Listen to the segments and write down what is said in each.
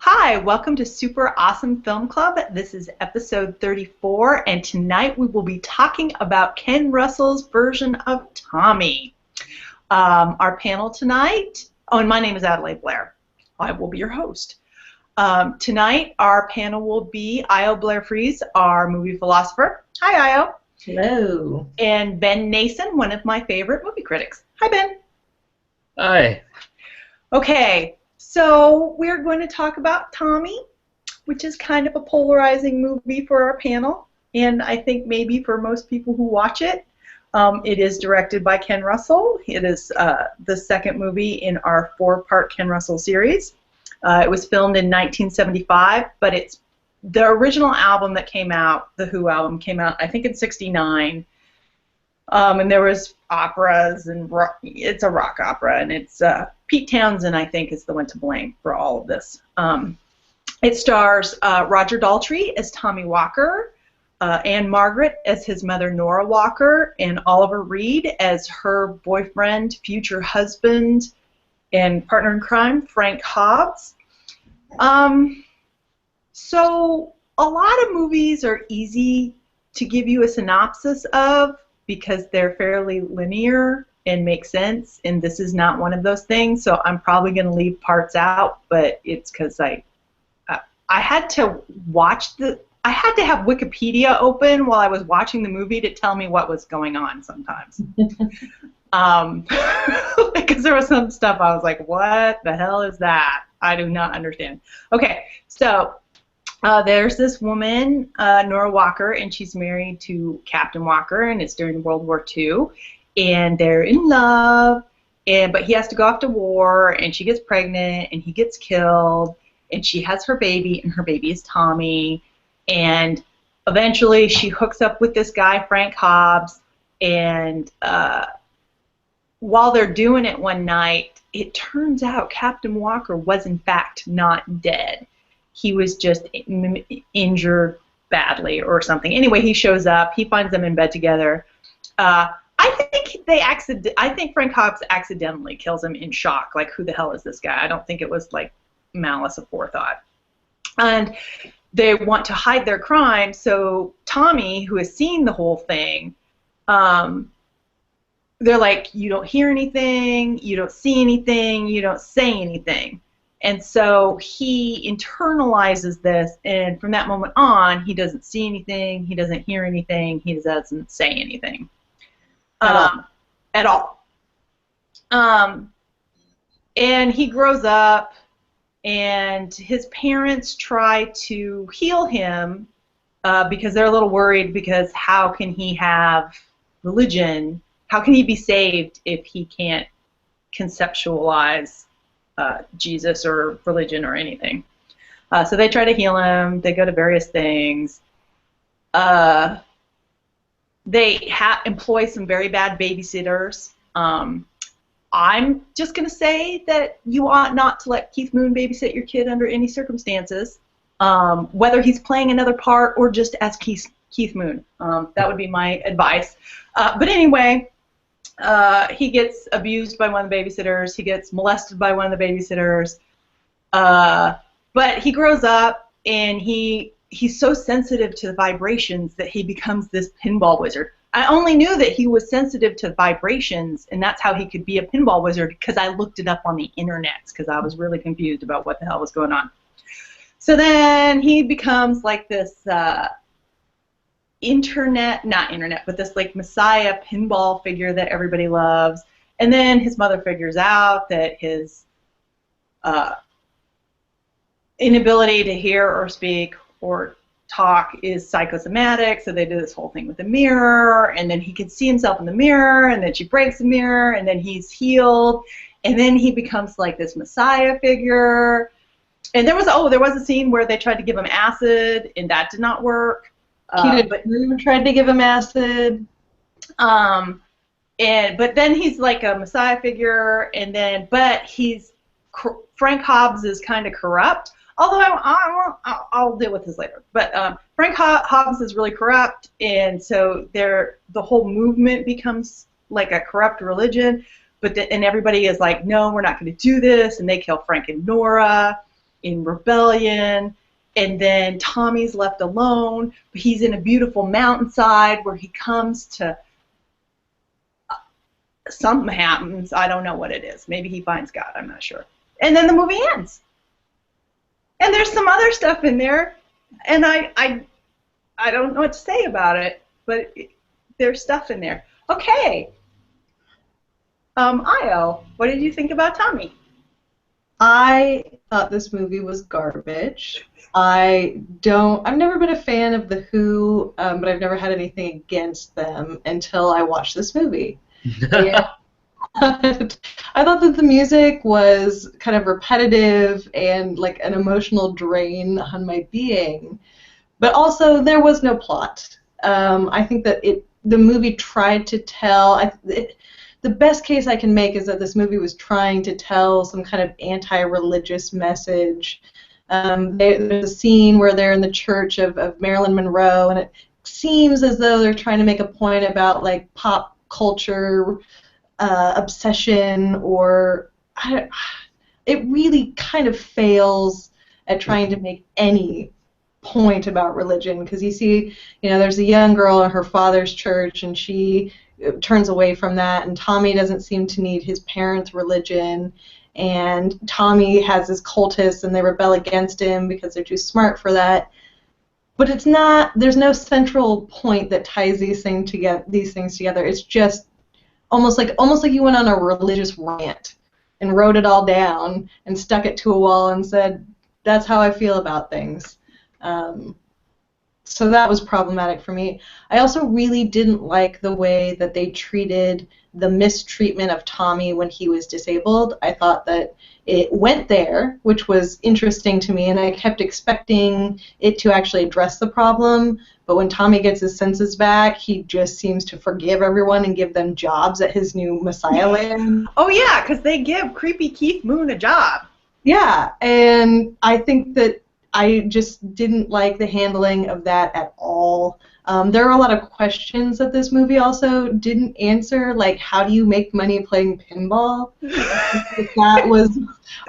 Hi, welcome to Super Awesome Film Club. This is episode 34, and tonight we will be talking about Ken Russell's version of Tommy. Our panel tonight, and my name is Adelaide Blair. I will be your host. Tonight, our panel will be Blair-Freese, our movie philosopher. Hi, Io. Hello. And Ben Nason, one of my favorite movie critics. Hi, Ben. Hi. Okay. So we're going to talk about Tommy, which is kind of a polarizing movie for our panel, and I think maybe for most people who watch it. It is directed by Ken Russell. It is the second movie in our four-part Ken Russell series. It was filmed in 1975, but it's the original album that came out, the Who album, came out I think in '69. And there was operas, and it's a rock opera, and it's Pete Townsend, I think, is the one to blame for all of this. It stars Roger Daltrey as Tommy Walker, Ann-Margret as his mother Nora Walker, and Oliver Reed as her boyfriend, future husband, and partner in crime, Frank Hobbs. So a lot of movies are easy to give you a synopsis of, because they're fairly linear and make sense, and this is not one of those things, so I'm probably going to leave parts out, but it's because I had to I had to have Wikipedia open while I was watching the movie to tell me what was going on sometimes. Because there was some stuff I was like, what the hell is that? I do not understand. Okay, so there's this woman, Nora Walker, and she's married to Captain Walker, and it's during World War II, and they're in love, but he has to go off to war, and she gets pregnant, and he gets killed, and she has her baby, and her baby is Tommy, and eventually she hooks up with this guy, Frank Hobbs, and while they're doing it one night, it turns out Captain Walker was in fact not dead. He was just injured badly or something. Anyway, he shows up. He finds them in bed together. I think Frank Hobbs accidentally kills him in shock. Like, who the hell is this guy? I don't think it was like malice aforethought. And they want to hide their crime. So Tommy, who has seen the whole thing, they're like, you don't hear anything, you don't see anything, you don't say anything. And so he internalizes this, and from that moment on, he doesn't see anything, he doesn't hear anything, he doesn't say anything. At all. And he grows up, and his parents try to heal him because they're a little worried, because how can he have religion? How can he be saved if he can't conceptualize Jesus or religion or anything? So they try to heal him. They go to various things. They employ some very bad babysitters. I'm just going to say that you ought not to let Keith Moon babysit your kid under any circumstances, whether he's playing another part or just as Keith Moon. That would be my advice. But anyway, he gets abused by one of the babysitters. He gets molested by one of the babysitters. But he grows up, and he's so sensitive to the vibrations that he becomes this pinball wizard. I only knew that he was sensitive to vibrations, and that's how he could be a pinball wizard, because I looked it up on the internet, because I was really confused about what the hell was going on. So then he becomes like this not internet, but this like messiah pinball figure that everybody loves. And then his mother figures out that his inability to hear or speak or talk is psychosomatic, so they do this whole thing with the mirror, and then he can see himself in the mirror, and then she breaks the mirror, and then he's healed, and then he becomes like this messiah figure. And there was a scene where they tried to give him acid, and that did not work. But tried to give him acid. But then he's like a messiah figure, and then Frank Hobbs is kind of corrupt. Although I'll deal with this later. But Frank Hobbs is really corrupt, and so the whole movement becomes like a corrupt religion. And everybody is like, no, we're not going to do this, and they kill Frank and Nora. in rebellion, and then Tommy's left alone, but he's in a beautiful mountainside where he comes to something happens. I don't know what it is. Maybe he finds God. I'm not sure. And then the movie ends. And there's some other stuff in there, and I don't know what to say about it, but there's stuff in there. Okay. Io, what did you think about Tommy? I thought this movie was garbage. I've never been a fan of The Who, but I've never had anything against them until I watched this movie. And I thought that the music was kind of repetitive and like an emotional drain on my being, but also there was no plot. I think that the movie tried to tell. The best case I can make is that this movie was trying to tell some kind of anti-religious message. There's a scene where they're in the church of Marilyn Monroe, and it seems as though they're trying to make a point about like pop culture obsession, or it really kind of fails at trying to make any point about religion, because you see, there's a young girl in her father's church, and she turns away from that, and Tommy doesn't seem to need his parents' religion, and Tommy has his cultists, and they rebel against him because they're too smart for that. But there's no central point that ties these things together. It's just almost like you went on a religious rant and wrote it all down and stuck it to a wall and said, that's how I feel about things. So that was problematic for me. I also really didn't like the way that they treated the mistreatment of Tommy when he was disabled. I thought that it went there, which was interesting to me, and I kept expecting it to actually address the problem. But when Tommy gets his senses back, he just seems to forgive everyone and give them jobs at his new Messiah land. Oh, yeah, because they give creepy Keith Moon a job. Yeah, and I think that I just didn't like the handling of that at all. There are a lot of questions that this movie also didn't answer, like how do you make money playing pinball? If that was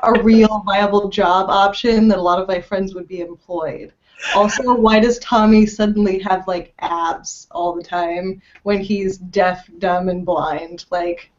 a real viable job option, that a lot of my friends would be employed. Also, why does Tommy suddenly have like abs all the time when he's deaf, dumb, and blind? Like,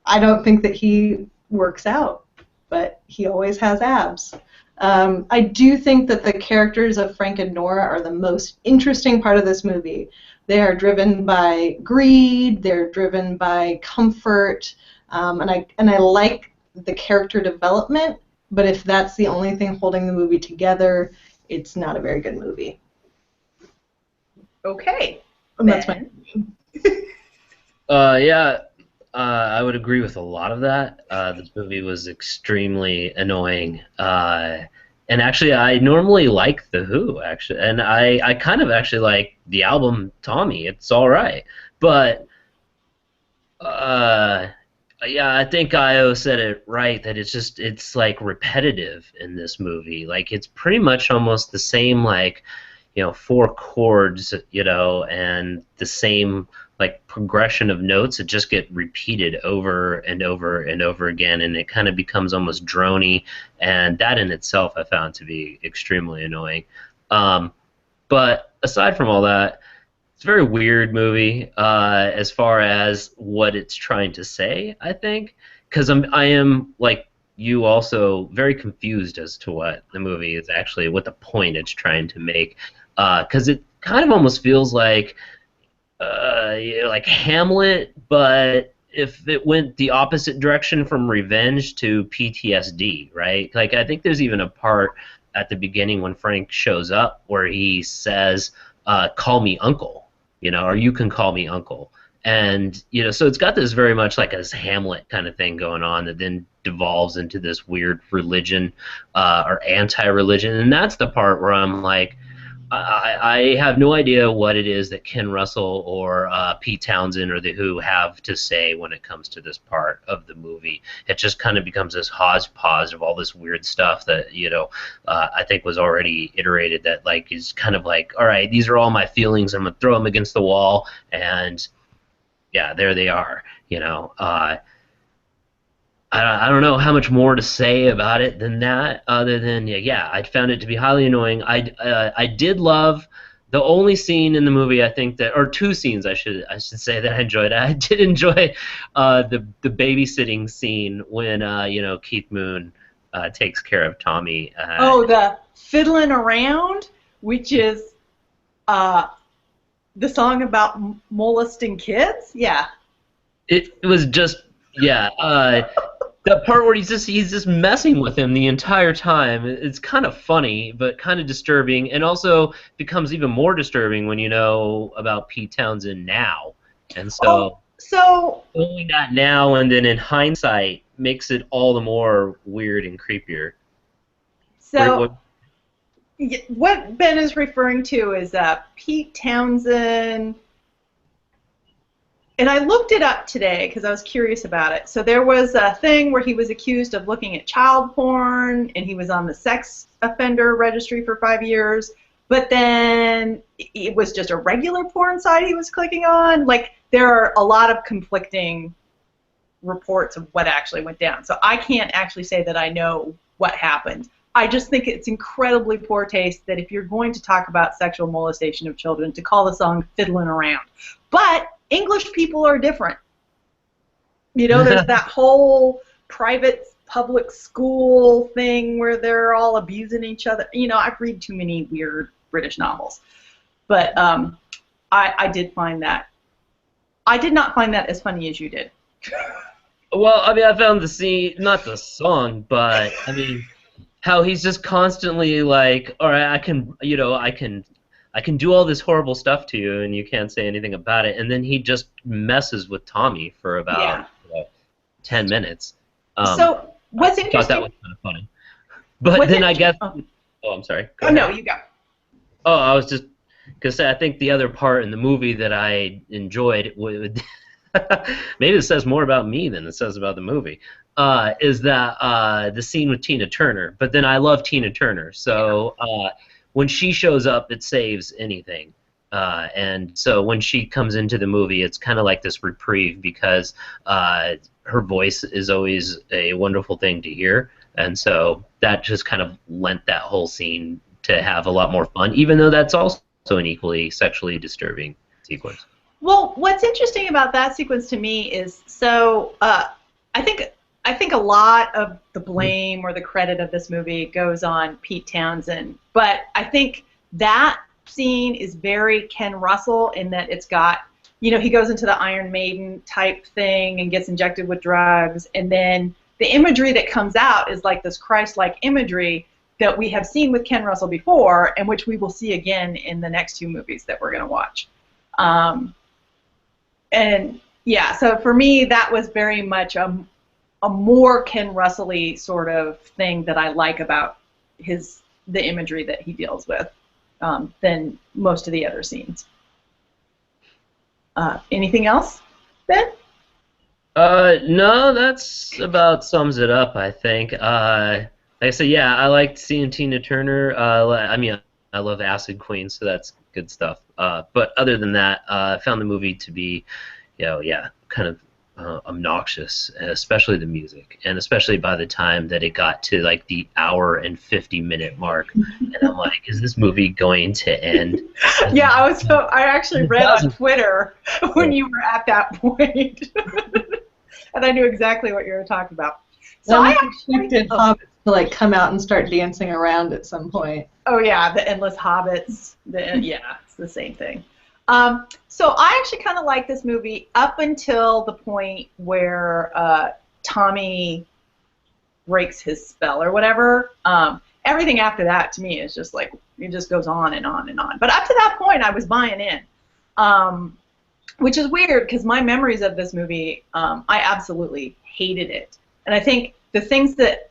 I don't think that he works out, but he always has abs. I do think that the characters of Frank and Nora are the most interesting part of this movie. They are driven by greed, they're driven by comfort, and I like the character development, but if that's the only thing holding the movie together, it's not a very good movie. Okay. And that's my Yeah, I would agree with a lot of that. This movie was extremely annoying. And actually, I normally like The Who, actually. And I kind of actually like the album Tommy. It's all right. But, yeah, I think Io said it right, that it's like repetitive in this movie. Like, it's pretty much almost the same, like, 4 chords, and the same like progression of notes that just get repeated over and over and over again, and it kind of becomes almost drony, and that in itself I found to be extremely annoying. But aside from all that, it's a very weird movie as far as what it's trying to say, I think, because I am like you also very confused as to what the movie is actually, what the point it's trying to make, because it kind of almost feels like Hamlet, but if it went the opposite direction from revenge to PTSD, right? Like, I think there's even a part at the beginning when Frank shows up where he says, call me uncle, or you can call me uncle. And, so it's got this very much like a Hamlet kind of thing going on that then devolves into this weird religion or anti-religion. And that's the part where I'm like, I have no idea what it is that Ken Russell or Pete Townsend or The Who have to say when it comes to this part of the movie. It just kind of becomes this hodgepodge of all this weird stuff that, I think was already iterated, that like is kind of like, all right, these are all my feelings, I'm going to throw them against the wall, and yeah, there they are, I don't know how much more to say about it than that, other than yeah, I found it to be highly annoying. I did love the only scene in the movie I think that, or two scenes I should say that I enjoyed. I did enjoy the babysitting scene when Keith Moon takes care of Tommy. Oh, the fiddling around, which is uh, the song about molesting kids. Yeah. It was just yeah. The part where he's just messing with him the entire time. It's kind of funny, but kind of disturbing, and also becomes even more disturbing when you know about Pete Townsend now. And Oh, so so knowing that now and then in hindsight makes it all the more weird and creepier. What, so what, what Ben is referring to is Pete Townsend. And I looked it up today because I was curious about it. So there was a thing where he was accused of looking at child porn, and he was on the sex offender registry for 5 years. But then it was just a regular porn site he was clicking on. Like, there are a lot of conflicting reports of what actually went down. So I can't actually say that I know what happened. I just think it's incredibly poor taste that if you're going to talk about sexual molestation of children, to call the song "Fiddling Around." But English people are different. There's that whole private public school thing where they're all abusing each other. I've read too many weird British novels. But I did find that. I did not find that as funny as you did. well, I mean, I found the scene, not the song, but I mean, how he's just constantly like, all right, I can do all this horrible stuff to you, and you can't say anything about it. And then he just messes with Tommy for Yeah. about 10 minutes. So what's I thought that interesting? was kind of funny. But What's then I interesting? guess, oh, I'm sorry. Go Oh ahead. no, you go. Oh, I was just gonna say, I think the other part in the movie that I enjoyed would maybe it says more about me than it says about the movie. Is that the scene with Tina Turner? But then I love Tina Turner, so when she shows up, it saves anything. And so when she comes into the movie, it's kind of like this reprieve because her voice is always a wonderful thing to hear, and so that just kind of lent that whole scene to have a lot more fun, even though that's also an equally sexually disturbing sequence. Well, what's interesting about that sequence to me is I think a lot of the blame or the credit of this movie goes on Pete Townsend, but I think that scene is very Ken Russell in that it's got, he goes into the Iron Maiden type thing and gets injected with drugs, and then the imagery that comes out is like this Christ-like imagery that we have seen with Ken Russell before, and which we will see again in the next two movies that we're going to watch. And yeah, so for me, that was very much a more Ken Russell-y sort of thing that I like about the imagery that he deals with than most of the other scenes. Anything else, Ben? No, that's about sums it up, I think. Like I said, yeah, I liked seeing Tina Turner. I mean, I love Acid Queen, so that's good stuff. But other than that, I found the movie to be, yeah, kind of obnoxious, especially the music, and especially by the time that it got to like the hour and 50-minute mark, and I'm like, is this movie going to end? Yeah, I actually read on Twitter when you were at that point, and I knew exactly what you were talking about. So I expected hobbits to like come out and start dancing around at some point. Oh yeah, the endless hobbits. Yeah, it's the same thing. So I actually kind of like this movie up until the point where Tommy breaks his spell or whatever. Everything after that to me is just like it just goes on and on and on. But up to that point, I was buying in, which is weird because my memories of this movie, I absolutely hated it. And I think the things that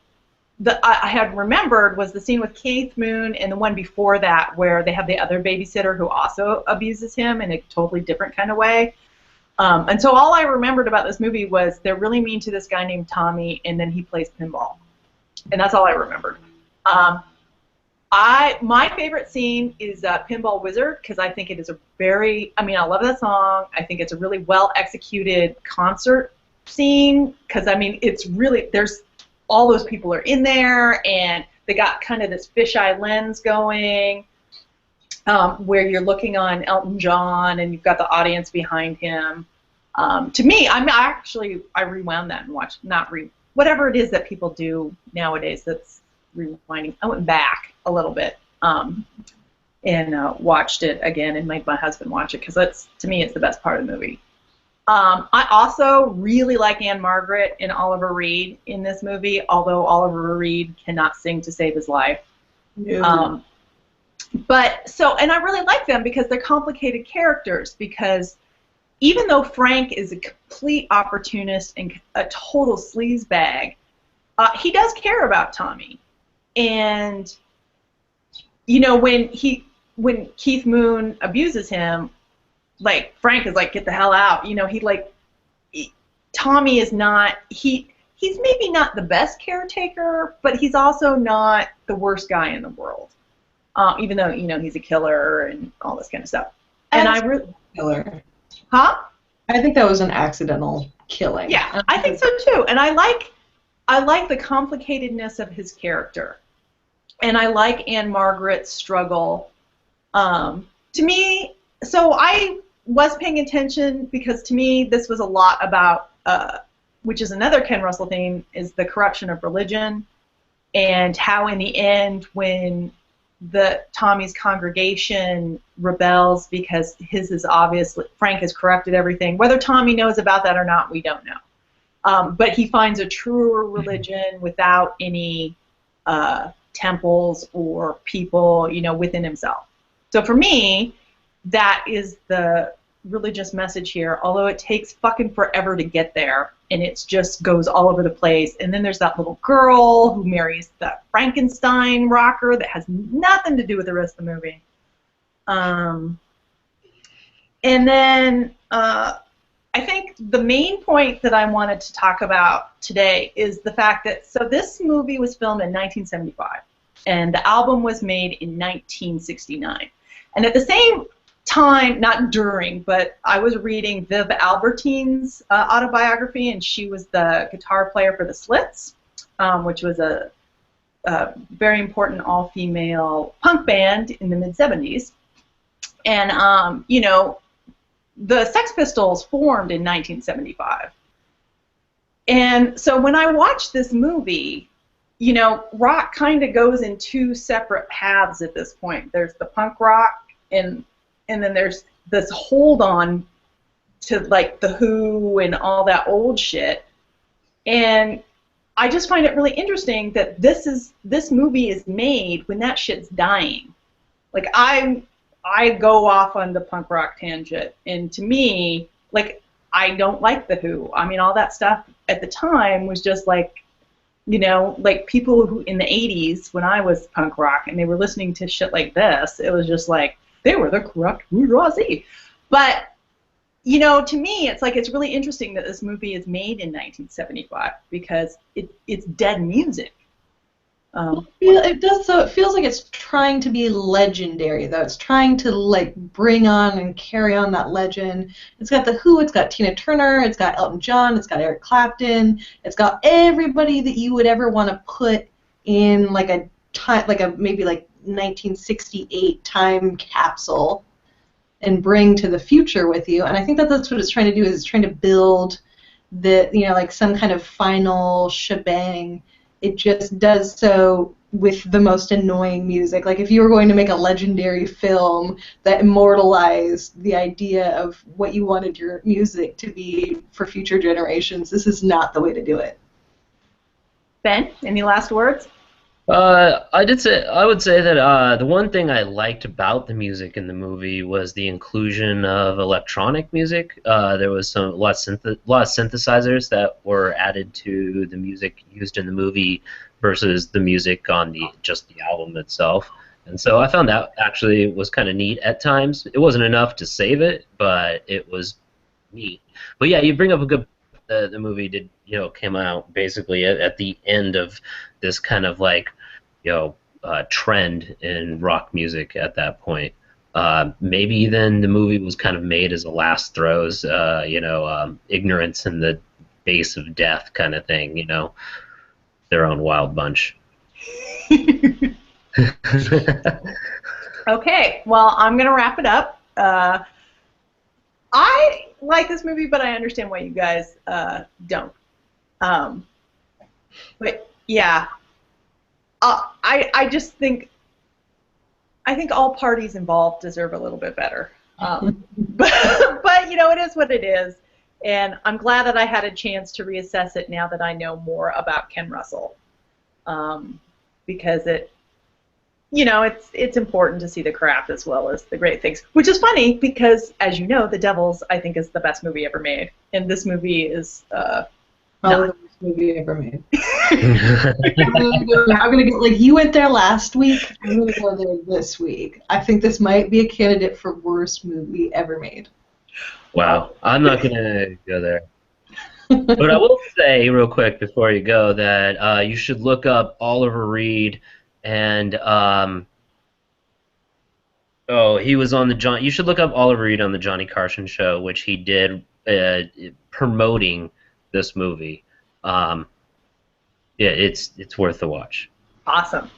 I had remembered was the scene with Keith Moon and the one before that where they have the other babysitter who also abuses him in a totally different kind of way. And so all I remembered about this movie was they're really mean to this guy named Tommy, and then he plays pinball. And that's all I remembered. My favorite scene is Pinball Wizard because I think it is I love that song. I think it's a really well-executed concert scene, because I mean, it's really, there's all those people are in there, and they got kind of this fisheye lens going, where you're looking on Elton John, and you've got the audience behind him. To me, I rewound that and watched, whatever it is that people do nowadays that's rewinding. I went back a little bit and watched it again and made my husband watch it, because to me, it's the best part of the movie. I also really like Ann-Margret and Oliver Reed in this movie, although Oliver Reed cannot sing to save his life. No. And I really like them because they're complicated characters, because even though Frank is a complete opportunist and a total sleazebag, he does care about Tommy. And, you know, when Keith Moon abuses him, like, Frank is like, get the hell out. You know, Tommy is not, he's maybe not the best caretaker, but he's also not the worst guy in the world. Even though, you know, he's a killer and all this kind of stuff. And I really... Killer. Huh? I think that was an accidental killing. Yeah, I think so too. And I like the complicatedness of his character. And I like Ann-Margret's struggle. To me, so I was paying attention, because to me this was a lot about, which is another Ken Russell theme, is the corruption of religion, and how in the end, when Tommy's congregation rebels because his is obviously, Frank has corrupted everything. Whether Tommy knows about that or not, we don't know. But he finds a truer religion without any temples or people, you know, within himself. So for me, that is the religious message here, although it takes fucking forever to get there, and it just goes all over the place. And then there's that little girl who marries the Frankenstein rocker that has nothing to do with the rest of the movie. And then I think the main point that I wanted to talk about today is the fact that, so this movie was filmed in 1975, and the album was made in 1969. And at the same time, not during, but I was reading Viv Albertine's autobiography, and she was the guitar player for the Slits, which was a very important all-female punk band in the mid-70s. And, you know, the Sex Pistols formed in 1975. And so when I watched this movie, you know, rock kind of goes in two separate paths at this point. There's the punk rock, and then there's this hold on to, like, the Who and all that old shit. And I just find it really interesting that this movie is made when that shit's dying. Like, I go off on the punk rock tangent, and to me, like, I don't like the Who. I mean, all that stuff at the time was just like, you know, like people who in the 80s when I was punk rock and they were listening to shit like this, it was just like, they were the corrupt bourgeoisie. But, you know, to me, it's like, it's really interesting that this movie is made in 1975 because it's dead music. It does, so it feels like it's trying to be legendary, though. It's trying to, like, bring on and carry on that legend. It's got the Who, it's got Tina Turner, it's got Elton John, it's got Eric Clapton, it's got everybody that you would ever want to put in, like, a time, like a maybe like 1968 time capsule and bring to the future with you. And I think that that's what it's trying to do, is it's trying to build the, you know, like some kind of final shebang. It just does so with the most annoying music. Like, if you were going to make a legendary film that immortalized the idea of what you wanted your music to be for future generations, this is not the way to do it. Ben, any last words? I would say that the one thing I liked about the music in the movie was the inclusion of electronic music. There was a lot of synthesizers that were added to the music used in the movie versus the music on just the album itself. And so I found that actually was kind of neat at times. It wasn't enough to save it, but it was neat. But yeah, you bring up a good. The movie came out basically at the end of this kind of like, trend in rock music at that point. Maybe then the movie was kind of made as a last throes, ignorance in the face of death kind of thing, you know, their own wild bunch. Okay, well, I'm going to wrap it up. I like this movie, but I understand why you guys don't. But yeah, I just think all parties involved deserve a little bit better. But you know, it is what it is, and I'm glad that I had a chance to reassess it now that I know more about Ken Russell, because you know, it's important to see the crap as well as the great things. Which is funny because, as you know, The Devils I think is the best movie ever made, and this movie is Probably the worst movie ever made. I'm gonna go, like, you went there last week. I'm gonna go there this week. I think this might be a candidate for worst movie ever made. Wow, I'm not gonna go there. But I will say real quick before you go that you should look up Oliver Reed and he was on the John. You should look up Oliver Reed on the Johnny Carson show, which he did promoting this movie. Yeah, it's worth the watch. Awesome.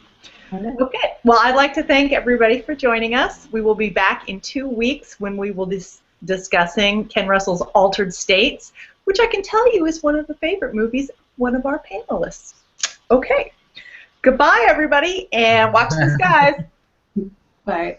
Okay. Well, I'd like to thank everybody for joining us. We will be back in 2 weeks when we will be discussing Ken Russell's Altered States, which I can tell you is one of the favorite movies of one of our panelists. Okay. Goodbye, everybody, and watch the skies. Bye.